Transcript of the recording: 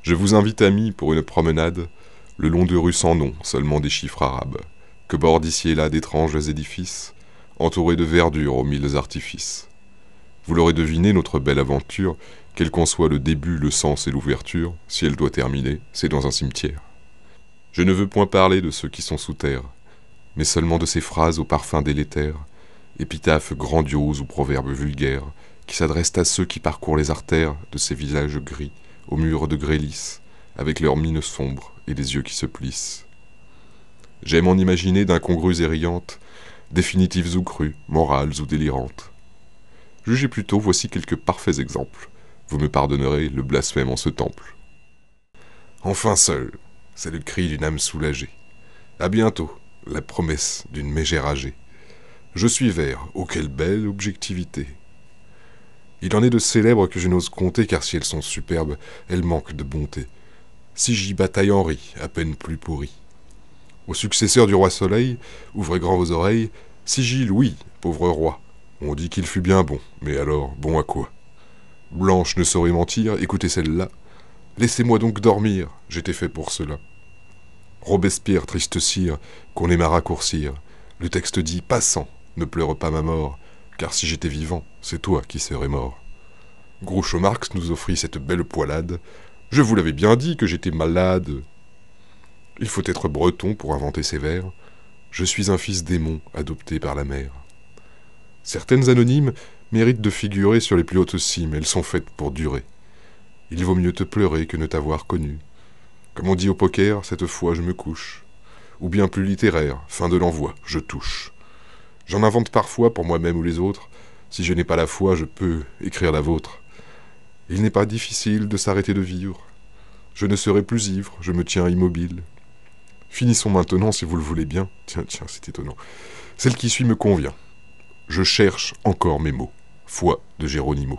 Je vous invite, amis, pour une promenade, le long de rues sans nom, seulement des chiffres arabes, que bordent ici et là d'étranges édifices, entourés de verdure aux mille artifices. Vous l'aurez deviné, notre belle aventure, quel qu'en soit le début, le sens et l'ouverture, si elle doit terminer, c'est dans un cimetière. Je ne veux point parler de ceux qui sont sous terre, mais seulement de ces phrases au parfum délétère, épitaphes grandioses ou proverbes vulgaires, qui s'adressent à ceux qui parcourent les artères de ces visages gris, aux murs de grès lisse, avec leurs mines sombres et les yeux qui se plissent. J'aime en imaginer d'incongrues et riantes, définitives ou crues, morales ou délirantes. Jugez plutôt, voici quelques parfaits exemples. Vous me pardonnerez le blasphème en ce temple. Enfin seul, c'est le cri d'une âme soulagée. À bientôt, la promesse d'une mégère âgée. Je suis vert, oh quelle belle objectivité. Il en est de célèbres que je n'ose compter, car si elles sont superbes, elles manquent de bonté. Si j'y bataille Henri, à peine plus pourri. Au successeur du roi Soleil, ouvrez grand vos oreilles, si j'y Louis, pauvre roi. On dit qu'il fut bien bon, mais alors, bon à quoi? Blanche ne saurait mentir, écoutez celle-là. Laissez-moi donc dormir, j'étais fait pour cela. Robespierre, triste cire, qu'on aime à raccourcir. Le texte dit, passant, ne pleure pas ma mort, car si j'étais vivant, c'est toi qui serais mort. Groucho Marx nous offrit cette belle poilade. Je vous l'avais bien dit que j'étais malade. Il faut être breton pour inventer ces vers. Je suis un fils démon adopté par la mère. Certaines anonymes méritent de figurer sur les plus hautes cimes, elles sont faites pour durer. Il vaut mieux te pleurer que ne t'avoir connu. Comme on dit au poker, cette fois je me couche. Ou bien plus littéraire, fin de l'envoi, je touche. J'en invente parfois pour moi-même ou les autres. Si je n'ai pas la foi, je peux écrire la vôtre. Il n'est pas difficile de s'arrêter de vivre. Je ne serai plus ivre, je me tiens immobile. Finissons maintenant, si vous le voulez bien. Tiens, c'est étonnant. Celle qui suit me convient. Je cherche encore mes mots. Foi de Géronimo.